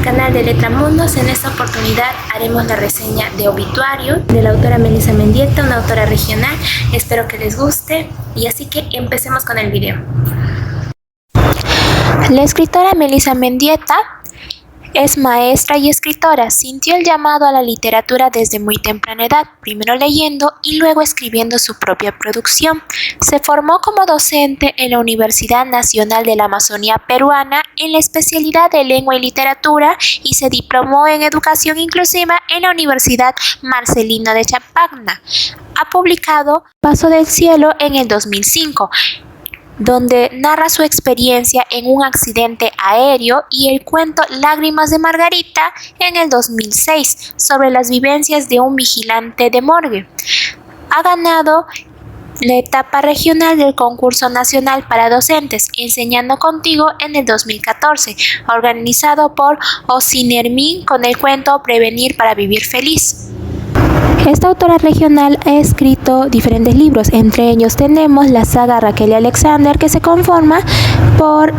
canal de Letramundos. En esta oportunidad haremos la reseña de Obituario de la autora Melissa Mendieta, una autora regional. Espero que les guste y así que empecemos con el video. La escritora Melissa Mendieta es maestra y escritora. Sintió el llamado a la literatura desde muy temprana edad, primero leyendo y luego escribiendo su propia producción. Se formó como docente en la Universidad Nacional de la Amazonía Peruana en la especialidad de Lengua y Literatura y se diplomó en Educación Inclusiva en la Universidad Marcelino de Champagnat. Ha publicado Paso del Cielo en el 2005. Donde narra su experiencia en un accidente aéreo, y el cuento Lágrimas de Margarita en el 2006 sobre las vivencias de un vigilante de morgue. Ha ganado la etapa regional del concurso nacional para docentes Enseñando Contigo en el 2014, organizado por Ocinermin con el cuento Prevenir para Vivir Feliz. Esta autora regional ha escrito diferentes libros, entre ellos tenemos la saga Raquel y Alexander, que se conforma por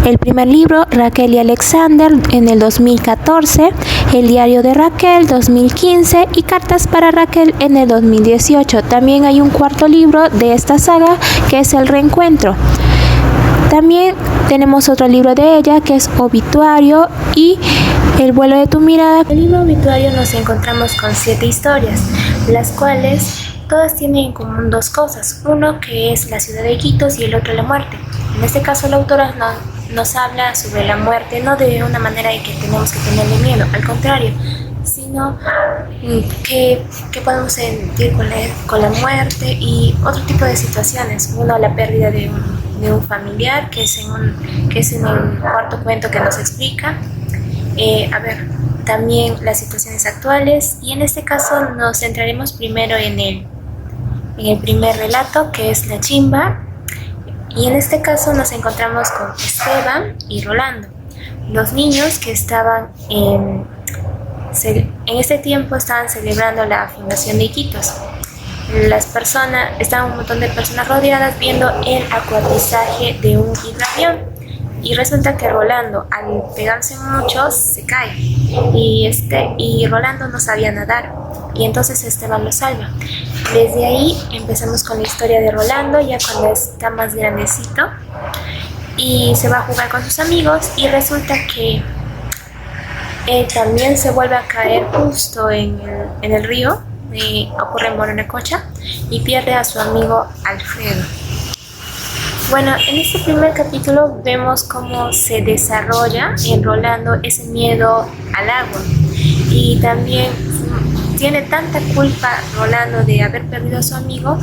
el primer libro Raquel y Alexander en el 2014, El diario de Raquel 2015 y Cartas para Raquel en el 2018. También hay un cuarto libro de esta saga que es El Reencuentro. También tenemos otro libro de ella que es Obituario y El vuelo de tu mirada. En el libro Obituario nos encontramos con 7 historias, las cuales todas tienen en común dos cosas. Uno que es la ciudad de Iquitos y el otro la muerte. En este caso la autora nos habla sobre la muerte, no de una manera de que tenemos que tenerle miedo, al contrario, sino que podemos sentir con la muerte y otro tipo de situaciones. Uno, la pérdida de un familiar, que es en el cuarto cuento que nos explica. También las situaciones actuales, y en este caso nos centraremos primero en el primer relato, que es La Chimba, y en este caso nos encontramos con Esteban y Rolando, los niños que estaban en este tiempo estaban celebrando la fundación de Iquitos. Estaban un montón de personas rodeadas viendo el aterrizaje de un hidroavión. Y resulta que Rolando, al pegarse mucho, se cae. Y Rolando no sabía nadar. Y entonces Esteban lo salva. Desde ahí empezamos con la historia de Rolando, ya cuando está más grandecito. Y se va a jugar con sus amigos. Y resulta que él también se vuelve a caer justo en el río. Ocurre en Moronecocha. Y pierde a su amigo Alfredo. Bueno, en este primer capítulo vemos cómo se desarrolla en Rolando ese miedo al agua, y también tiene tanta culpa Rolando de haber perdido a su amigo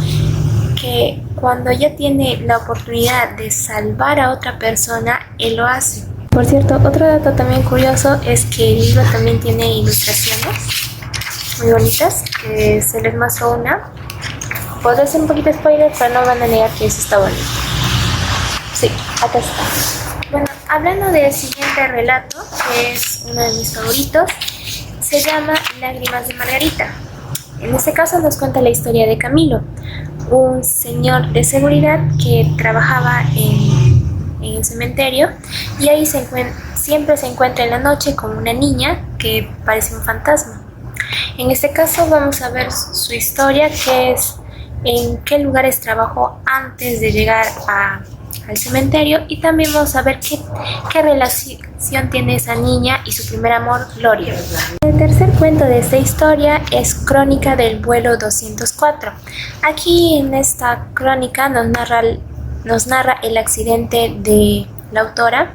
que cuando ya tiene la oportunidad de salvar a otra persona, él lo hace. Por cierto, otro dato también curioso es que el libro también tiene ilustraciones muy bonitas, que se les muestro una. Podría ser un poquito spoiler, pero no van a negar que eso está bonito. Sí, acá está. Bueno, hablando del siguiente relato, que es uno de mis favoritos, se llama Lágrimas de Margarita. En este caso nos cuenta la historia de Camilo, un señor de seguridad que trabajaba en el cementerio, y ahí siempre se encuentra en la noche con una niña que parece un fantasma. En este caso vamos a ver su historia, que es en qué lugares trabajó antes de llegar al cementerio, y también vamos a ver qué relación tiene esa niña y su primer amor, Gloria. El tercer cuento de esta historia es Crónica del vuelo 204. Aquí en esta crónica nos narra el accidente de la autora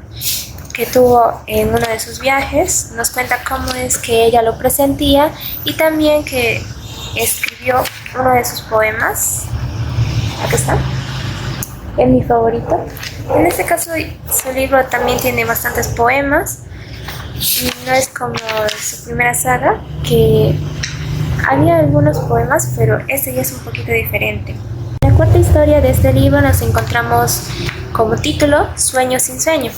que tuvo en uno de sus viajes. Nos cuenta cómo es que ella lo presentía y también que escribió uno de sus poemas. Acá está. Es mi favorito. En este caso su libro también tiene bastantes poemas y no es como su primera saga, que había algunos poemas, pero este ya es un poquito diferente. En la cuarta historia de este libro nos encontramos como título Sueño sin sueño.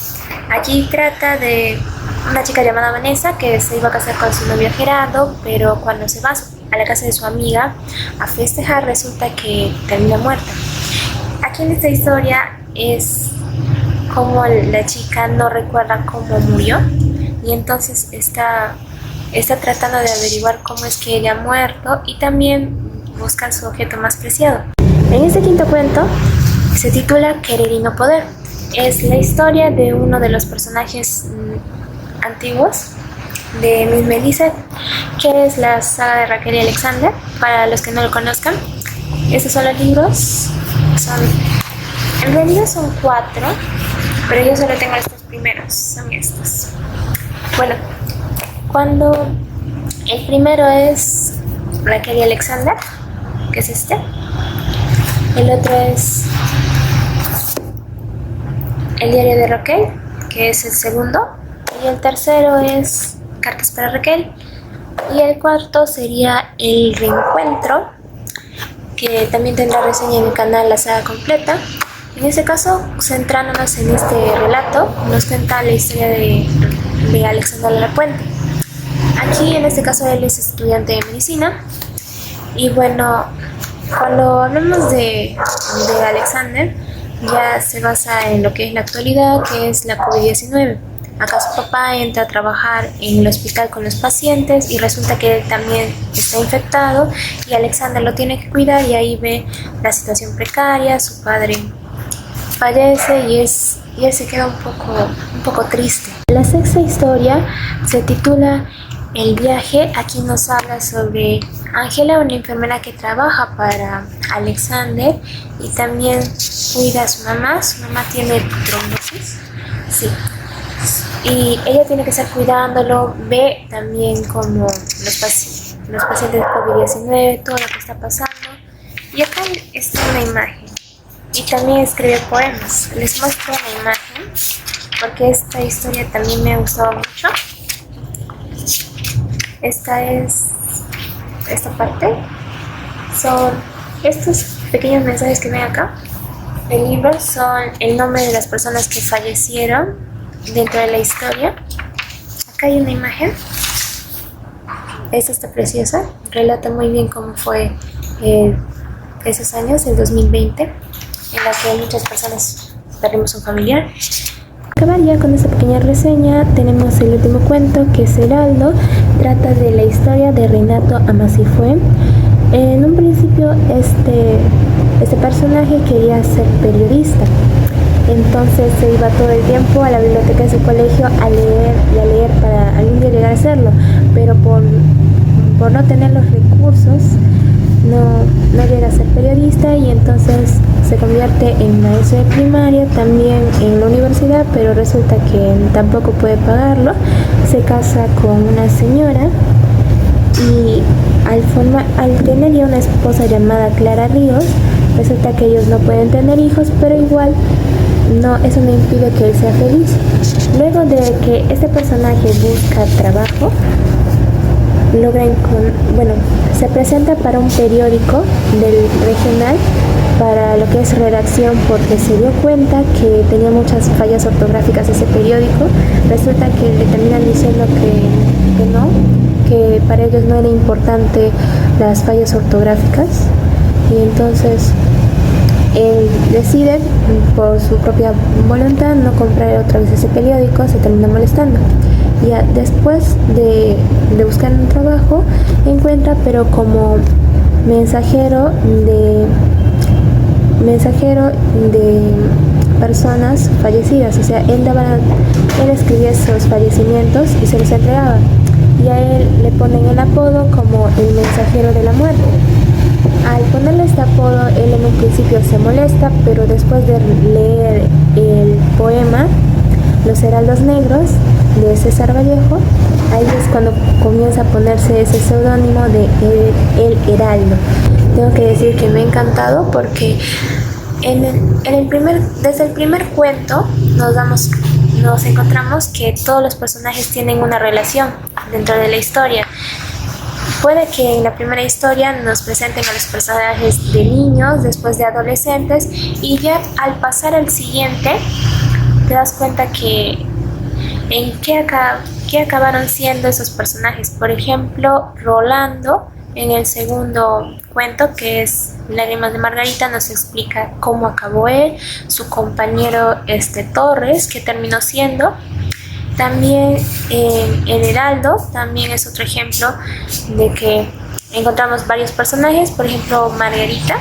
Aquí trata de una chica llamada Vanessa que se iba a casar con su novio Gerardo, pero cuando se va a la casa de su amiga a festejar resulta que termina muerta. Aquí en esta historia es como la chica no recuerda cómo murió, y entonces está tratando de averiguar cómo es que ella ha muerto y también busca su objeto más preciado. En este quinto cuento se titula Querer y no poder. Es la historia de uno de los personajes antiguos de Miss Melissa, que es la saga de Raquel y Alexander. Para los que no lo conozcan, estos son los libros. En realidad son 4, pero yo solo tengo estos primeros, son estos. Bueno, cuando el primero es Raquel y Alexander, que es este. El otro es El diario de Raquel, que es el segundo. Y el tercero es Cartas para Raquel. Y el cuarto sería El reencuentro, que también tendrá reseña en mi canal, la saga completa. En este caso, centrándonos en este relato, nos cuenta la historia de Alexander Lapuente. Aquí, en este caso, él es estudiante de medicina. Y bueno, cuando hablamos de Alexander, ya se basa en lo que es la actualidad, que es la COVID-19. Acá su papá entra a trabajar en el hospital con los pacientes y resulta que él también está infectado y Alexander lo tiene que cuidar, y ahí ve la situación precaria. Su padre fallece y él se queda un poco triste. La sexta historia se titula El viaje. Aquí nos habla sobre Ángela, una enfermera que trabaja para Alexander y también cuida a su mamá. Su mamá tiene trombosis, sí, y ella tiene que estar cuidándolo. Ve también como los pacientes de COVID-19, todo lo que está pasando. Y acá está una imagen. Y también escribe poemas. Les muestro una imagen porque esta historia también me ha gustado mucho. Esta parte. Son estos pequeños mensajes que ven acá. El libro son el nombre de las personas que fallecieron dentro de la historia. Acá hay una imagen. Esta está preciosa. Relata muy bien cómo fue esos años, el 2020, en la que muchas personas perdimos un familiar. Acabar ya con esta pequeña reseña, tenemos el último cuento, que es Heraldo. Trata de la historia de Renato Amasifue. En un principio este personaje quería ser periodista, entonces se iba todo el tiempo a la biblioteca de su colegio a leer para algún día llegar a hacerlo, pero por no tener los recursos no llega a ser periodista, y entonces se convierte en maestro de primaria, también en la universidad, pero resulta que tampoco puede pagarlo. Se casa con una señora y al tener ya una esposa llamada Clara Ríos, resulta que ellos no pueden tener hijos, pero igual eso no impide que él sea feliz. Luego de que este personaje busca trabajo, se presenta para un periódico del regional, para lo que es redacción, porque se dio cuenta que tenía muchas fallas ortográficas ese periódico. Resulta que le terminan diciendo que no, que para ellos no era importante las fallas ortográficas, y entonces él decide por su propia voluntad no comprar otra vez ese periódico. Se termina molestando. Ya después de buscar un trabajo, encuentra, pero como mensajero de personas fallecidas. O sea, él escribía esos fallecimientos y se los entregaba, y a él le ponen el apodo como el mensajero de la muerte. Al ponerle este apodo, él en un principio se molesta, pero después de leer el poema Los Heraldos Negros de César Vallejo, ahí es cuando comienza a ponerse ese seudónimo de El Heraldo. Tengo que decir que me ha encantado porque desde el primer cuento nos encontramos que todos los personajes tienen una relación dentro de la historia. Puede que en la primera historia nos presenten a los personajes de niños, después de adolescentes, y ya al pasar al siguiente te das cuenta que en qué acabaron siendo esos personajes. Por ejemplo, Rolando, en el segundo cuento, que es Lágrimas de Margarita, nos explica cómo acabó él, su compañero Torres, que terminó siendo, También El Heraldo también es otro ejemplo de que encontramos varios personajes, por ejemplo Margarita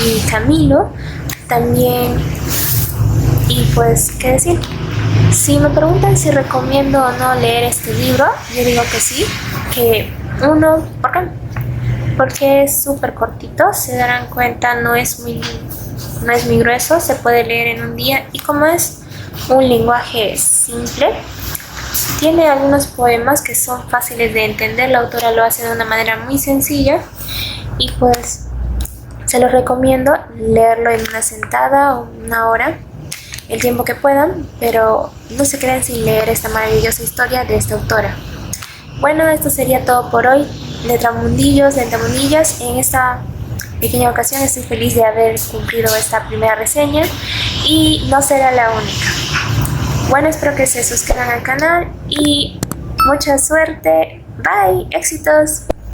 y Camilo. También, y pues, ¿qué decir? Si me preguntan si recomiendo o no leer este libro, yo digo que sí, que uno, ¿por qué? Porque es súper cortito, se darán cuenta, no es muy grueso, se puede leer en un día y como es un lenguaje simple, tiene algunos poemas que son fáciles de entender, la autora lo hace de una manera muy sencilla y pues se los recomiendo leerlo en una sentada o una hora, el tiempo que puedan, pero no se queden sin leer esta maravillosa historia de esta autora. Bueno, esto sería todo por hoy. Letramundillos, lentamundillas, en esta pequeña ocasión estoy feliz de haber cumplido esta primera reseña y no será la única. Bueno, espero que se suscriban al canal y mucha suerte. Bye, éxitos.